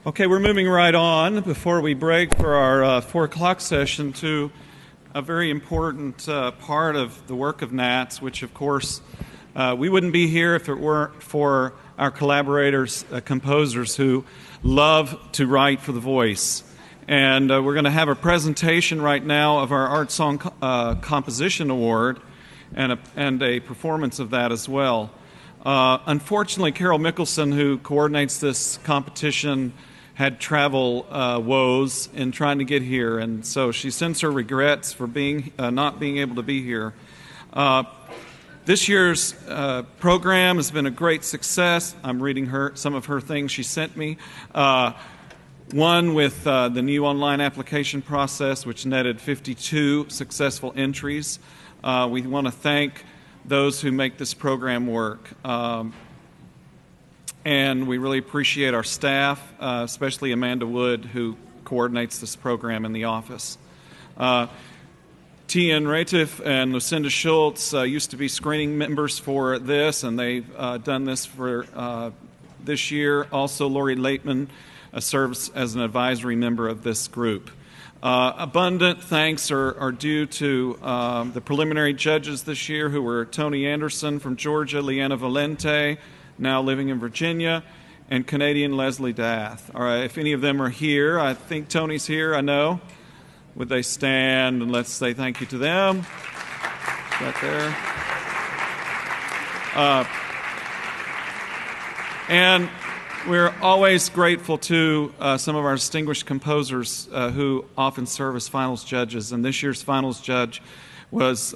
Okay, we're moving right on before we break for our 4 o'clock session to a very important part of the work of NATS, which, of course, we wouldn't be here if it weren't for our collaborators, composers who love to write for the voice. And we're going to have a presentation right now of our Art Song Composition Award and a performance of that as well. Unfortunately, Carol Mickelson, who coordinates this competition, had travel woes in trying to get here, and so she sends her regrets for not being able to be here. This year's program has been a great success. I'm reading some of her things she sent me. One with the new online application process, which netted 52 successful entries. We want to thank those who make this program work. And we really appreciate our staff, especially Amanda Wood, who coordinates this program in the office. T.N. Ratif and Lucinda Schultz used to be screening members for this, and they've done this for this year. Also, Lori Laitman serves as an advisory member of this group. Abundant thanks are due to the preliminary judges this year, who were Tony Anderson from Georgia, Leanna Valente, now living in Virginia, and Canadian Leslie Dath. All right, if any of them are here, I think Tony's here, I know. Would they stand and let's say thank you to them? Right there. And we're always grateful to some of our distinguished composers who often serve as finals judges. And this year's finals judge was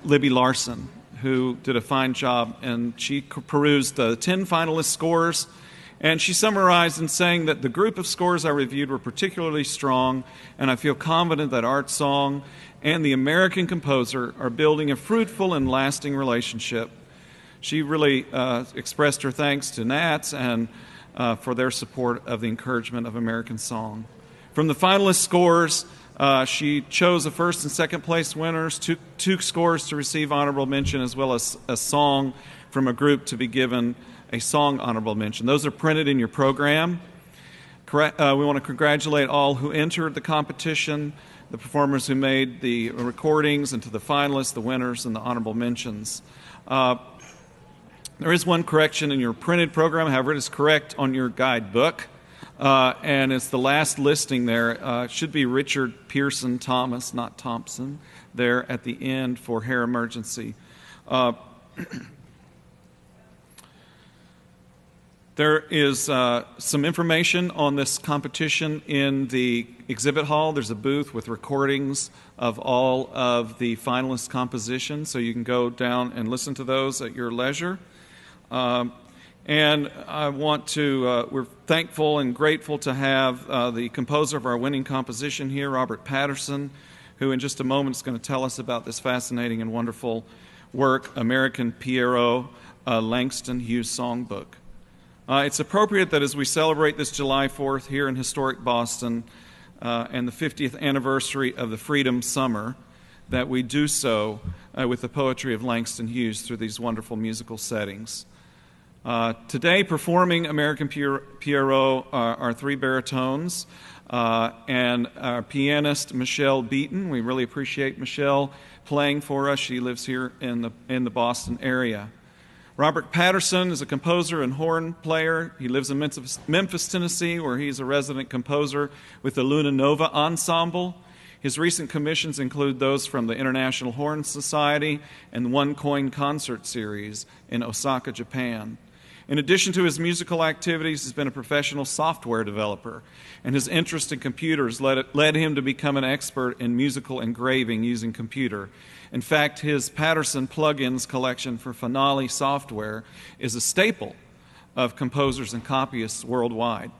Libby Larson, who did a fine job, and she perused the 10 finalist scores, and she summarized in saying that the group of scores I reviewed were particularly strong, and I feel confident that Art Song and the American composer are building a fruitful and lasting relationship. She really expressed her thanks to NATS and for their support of the encouragement of American song. From the finalist scores, she chose the first and second place winners, two scores to receive honorable mention, as well as a song from a group to be given a song honorable mention. Those are printed in your program. We want to congratulate all who entered the competition, the performers who made the recordings, and to the finalists, the winners, and the honorable mentions. There is one correction in your printed program. However, it is correct on your guidebook. And it's the last listing there. It should be Richard Pearson Thomas, not Thompson, there at the end for hair emergency. There is some information on this competition in the exhibit hall. There's a booth with recordings of all of the finalist compositions, so you can go down and listen to those at your leisure. And I want to, we're thankful and grateful to have the composer of our winning composition here, Robert Patterson, who in just a moment is going to tell us about this fascinating and wonderful work, American Pierrot, Langston, Hughes Songbook. It's appropriate that as we celebrate this July 4th here in historic Boston and the 50th anniversary of the Freedom Summer, that we do so with the poetry of Langston Hughes through these wonderful musical settings. Today, performing American Pierrot are 3 baritones and our pianist, Michelle Beaton. We really appreciate Michelle playing for us. She lives here in the Boston area. Robert Patterson is a composer and horn player. He lives in Memphis, Tennessee, where he's a resident composer with the Luna Nova Ensemble. His recent commissions include those from the International Horn Society and One Coin Concert Series in Osaka, Japan. In addition to his musical activities, he's been a professional software developer, and his interest in computers led him to become an expert in musical engraving using computer. In fact, his Patterson plugins collection for Finale software is a staple of composers and copyists worldwide.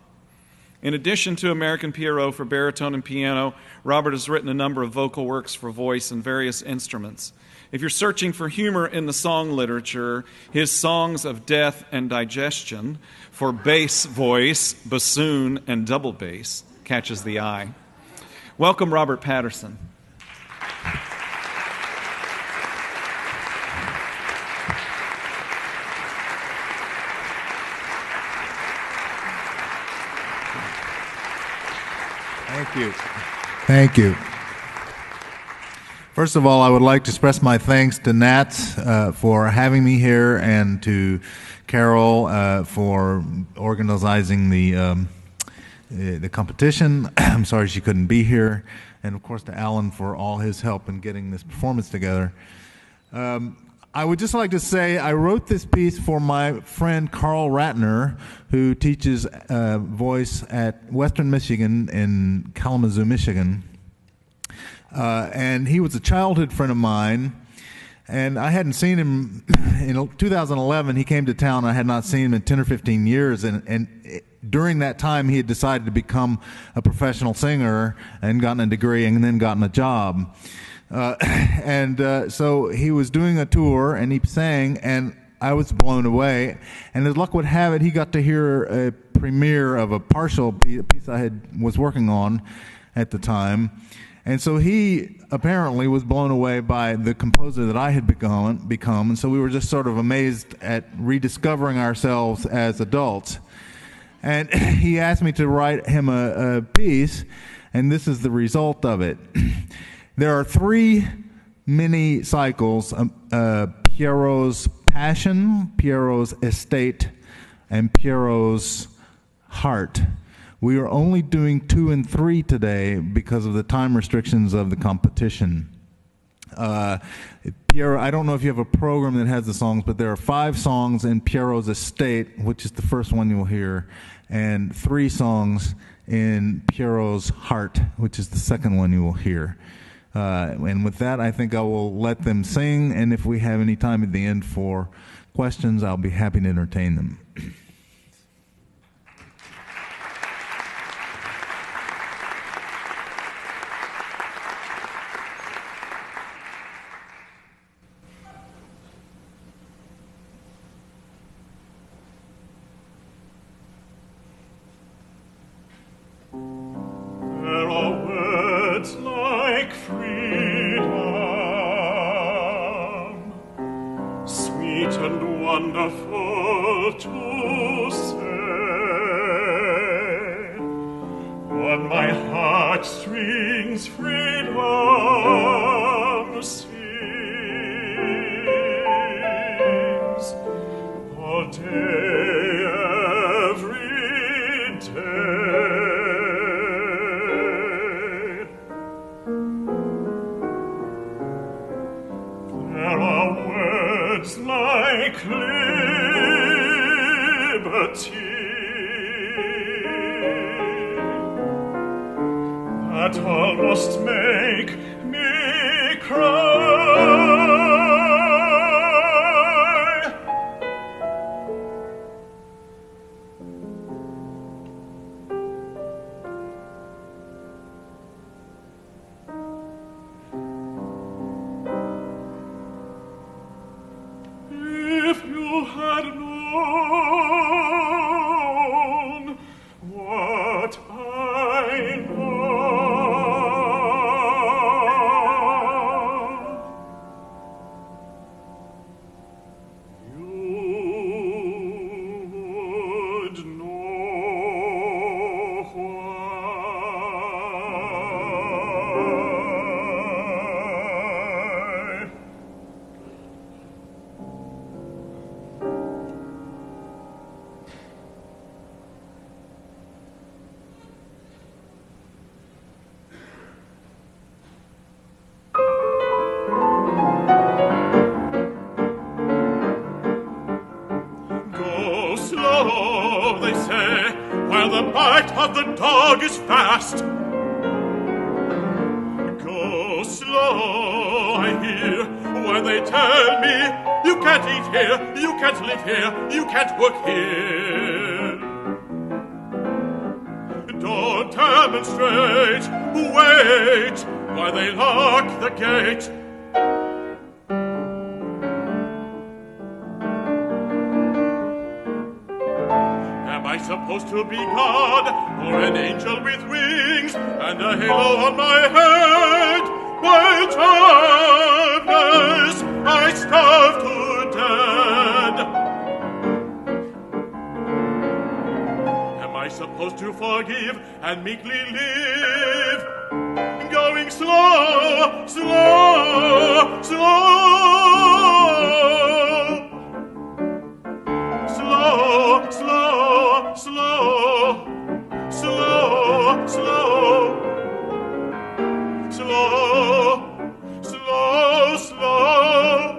In addition to American Pierrot for baritone and piano, Robert has written a number of vocal works for voice and various instruments. If you're searching for humor in the song literature, his Songs of Death and Digestion for bass voice, bassoon, and double bass catches the eye. Welcome, Robert Patterson. Thank you. Thank you. First of all, I would like to express my thanks to NATS for having me here, and to Carol for organizing the competition. I'm sorry she couldn't be here, and of course to Alan for all his help in getting this performance together. I would just like to say I wrote this piece for my friend Carl Ratner, who teaches voice at Western Michigan in Kalamazoo, Michigan. And he was a childhood friend of mine, and I hadn't seen him in 2011. He came to town. I had not seen him in 10 or 15 years, and during that time he had decided to become a professional singer and gotten a degree and then gotten a job. So he was doing a tour, and he sang, and I was blown away. And as luck would have it, he got to hear a premiere of a partial piece I was working on at the time. And so he apparently was blown away by the composer that I had become. And so we were just sort of amazed at rediscovering ourselves as adults. And he asked me to write him a piece, and this is the result of it. There are 3 mini cycles, Pierrot's Passion, Pierrot's Estate, and Pierrot's Heart. We are only doing 2 and 3 today because of the time restrictions of the competition. Pierrot, I don't know if you have a program that has the songs, but there are 5 songs in Pierrot's Estate, which is the first one you'll hear, and 3 songs in Pierrot's Heart, which is the second one you will hear. And with that, I think I will let them sing, and if we have any time at the end for questions, I'll be happy to entertain them. You can't work here. Don't demonstrate. Wait while they lock the gate. Am I supposed to be God, or an angel with wings and a halo on my head? By darkness I starve to death. supposed to forgive and meekly live? Going slow, slow, slow. Slow, slow, slow. Slow, slow. Slow, slow, slow.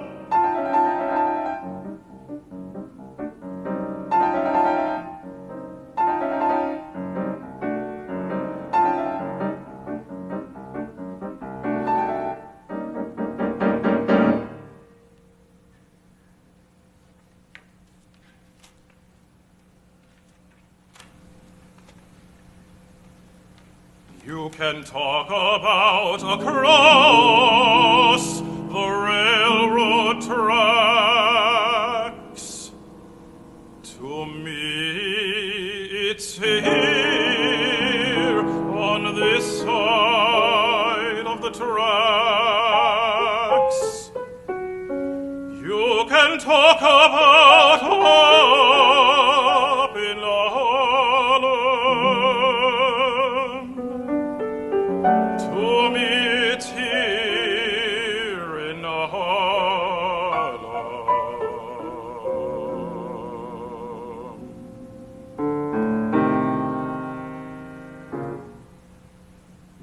You can talk about across the railroad tracks. To me, it's here on this side of the tracks. You can talk about up in Holland. To me, it's here in Holland.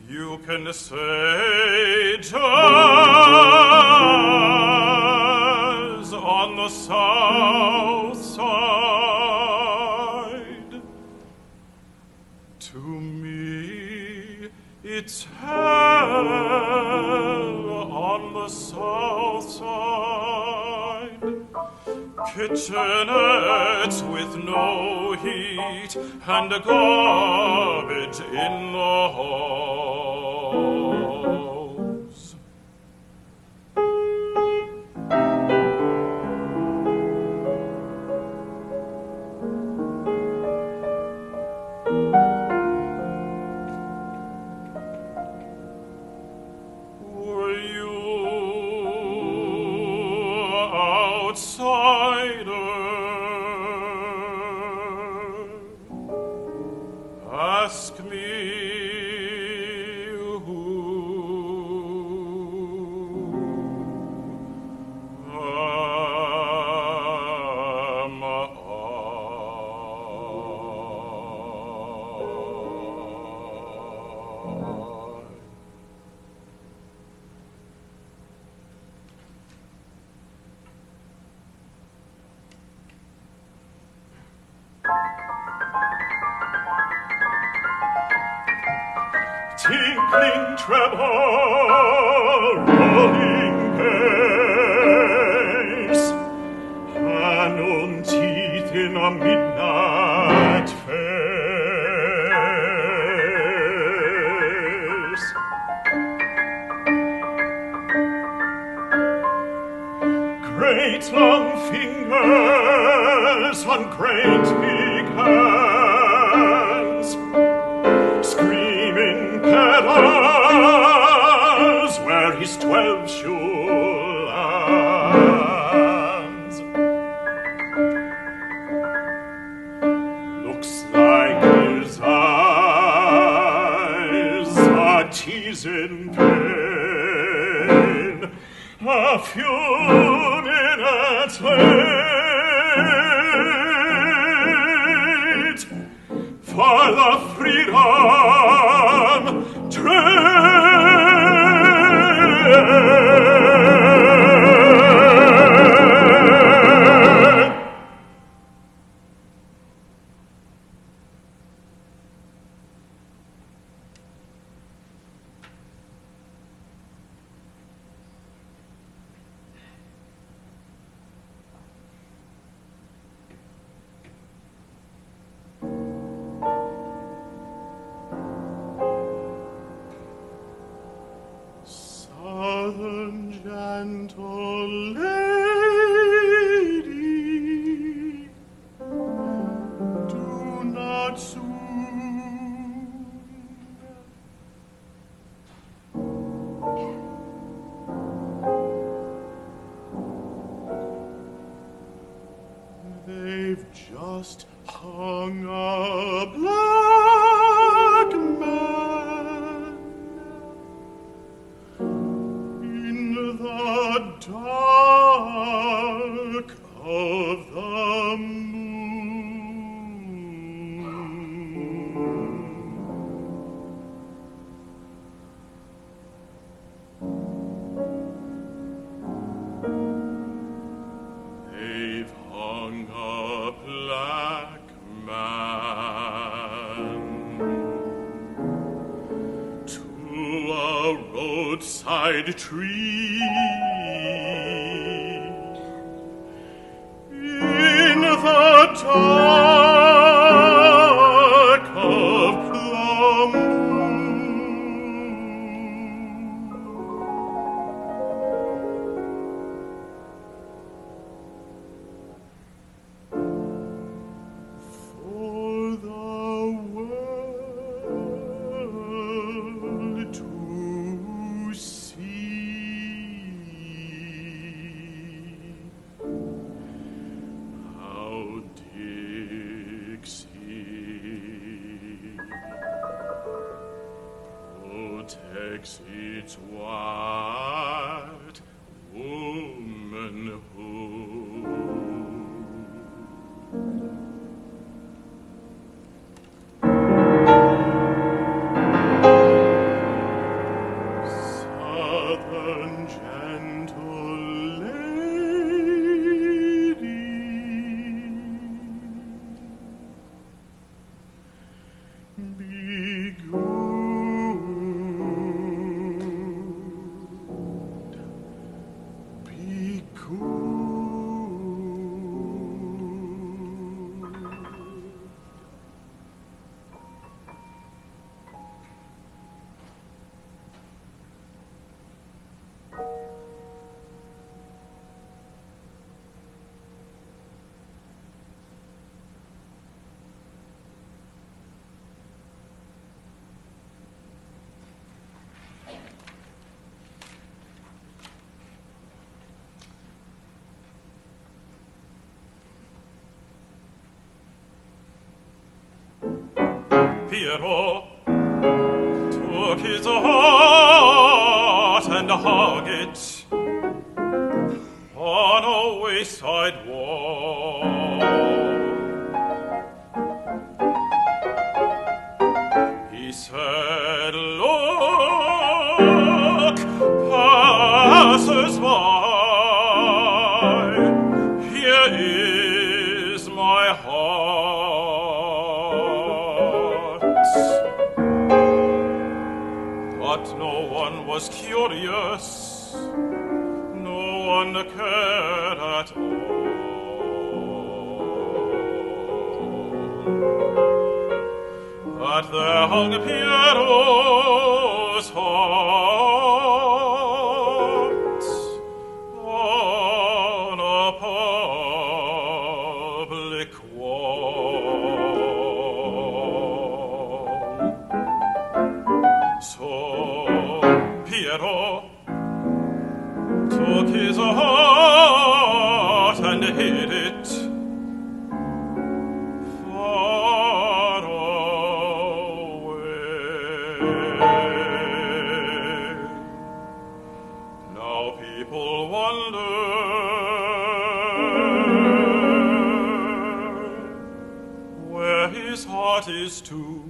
You can say jazz on the south side. To me, it's hell on the south side. Kitchenettes with no heat and garbage in the halls. Were you outsider? Ask me who am I? Tinkling treble, rolling bass, canon teeth in a midnight face. Great long fingers on great big hands, screaming pedals where his 12 shoe lands. Looks like his eyes are teasing pain. A few minutes late for the freedom train. roadside tree. In the dark of the moon, for the world to see. How Dixie protects its white womanhood. Southern gentle lady, be good, be good. Pierrot took his heart and hung it on a wayside wall. He said, "Look, passers by, here is my heart." But no one was curious, no one cared at all. But there hung Pierrot's heart on a public wall. So Pierrot took his heart and hid it far away. Now people wonder where his heart is today.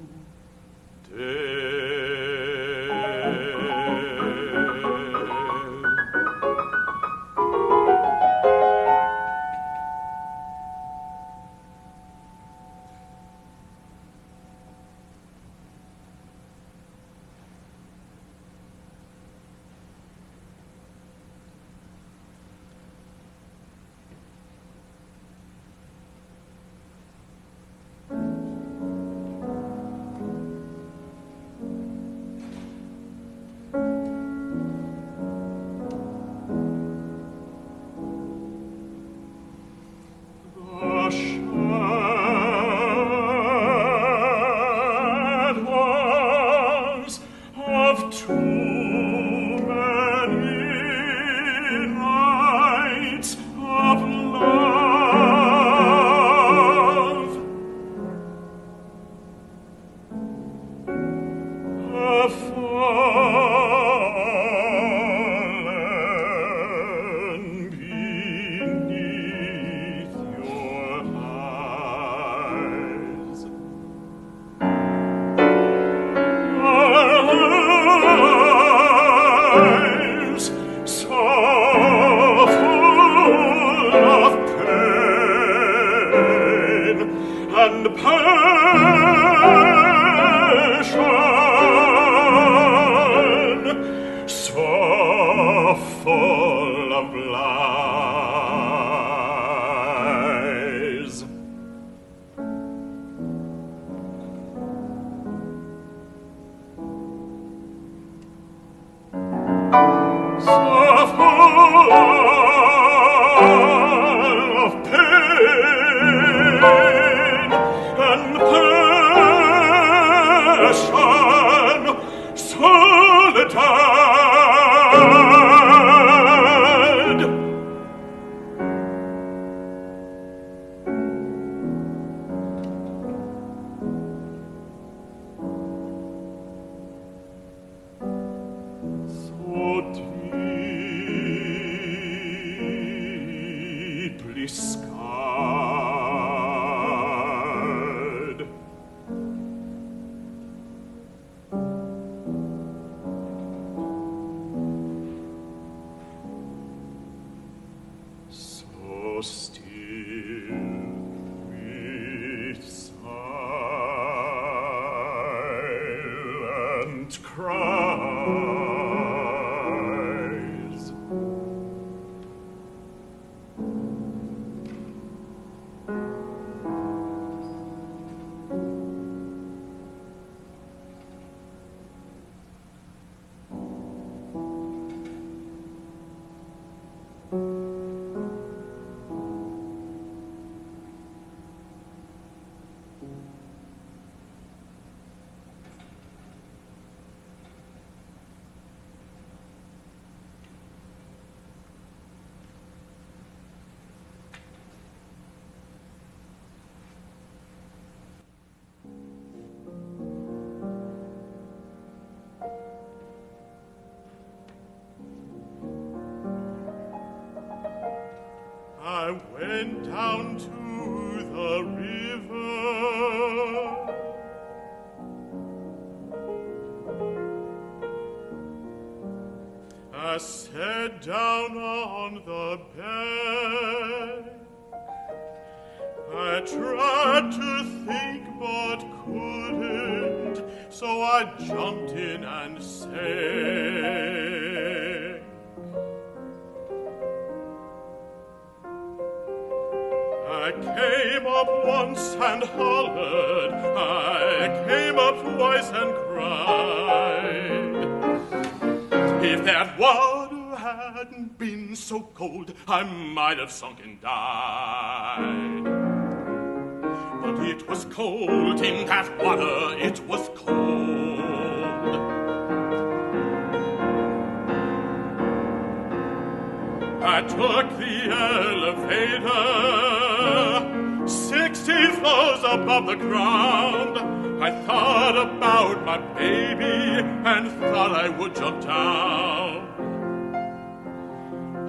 passion, solitude. I went down to the river. I sat down on the bed. I tried to think but couldn't, so I jumped in and sang. I came up once and hollered, I came up twice and cried. If that water hadn't been so cold, I might have sunk and died. But it was cold in that water, it was cold. I took the elevator, 16 floors above the ground. I thought about my baby and thought I would jump down.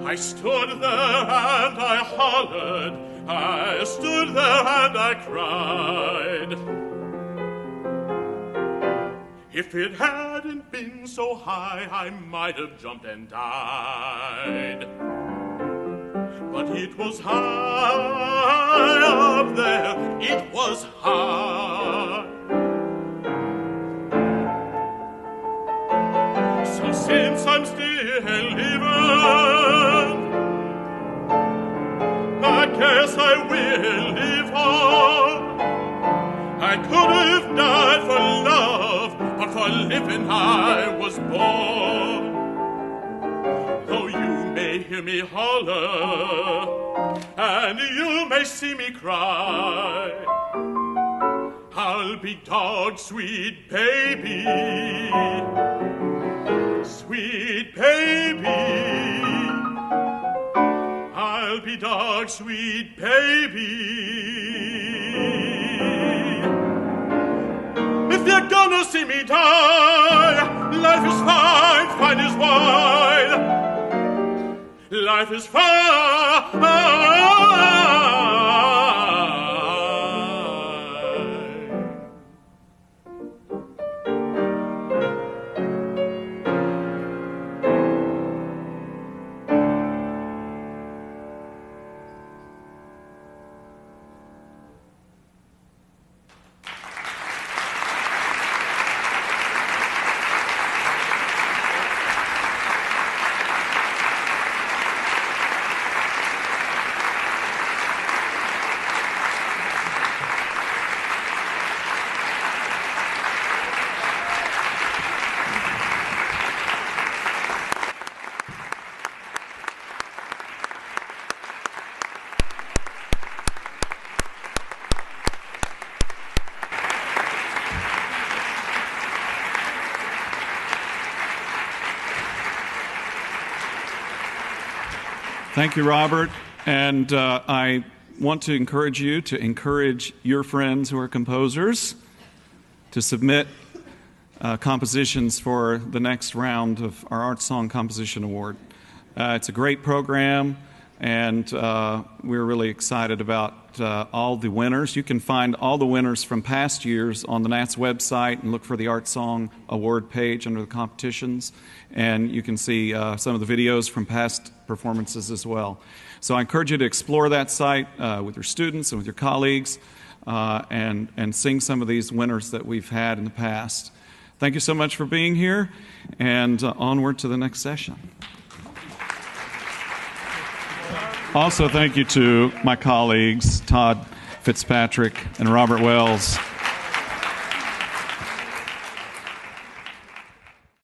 I stood there and I hollered, I stood there and I cried. If it hadn't been so high, I might have jumped and died. But it was high up there, it was high. So since I'm still living, I guess I will live on. I could have died for love, but for living I was born. Though you may hear me holler, and you may see me cry, I'll be dog, sweet baby, sweet baby. I'll be dog, sweet baby. If you're gonna see me die, life is fine, fine is wide. Life is fine. Thank you, Robert. And I want to encourage you to encourage your friends who are composers to submit compositions for the next round of our Art Song Composition Award. It's a great program, and we're really excited about all the winners. You can find all the winners from past years on the NATS website and look for the Art Song Award page under the competitions, and you can see some of the videos from past performances as well. So I encourage you to explore that site with your students and with your colleagues and sing some of these winners that we've had in the past. Thank you so much for being here, and onward to the next session. Also, thank you to my colleagues, Todd Fitzpatrick and Robert Wells.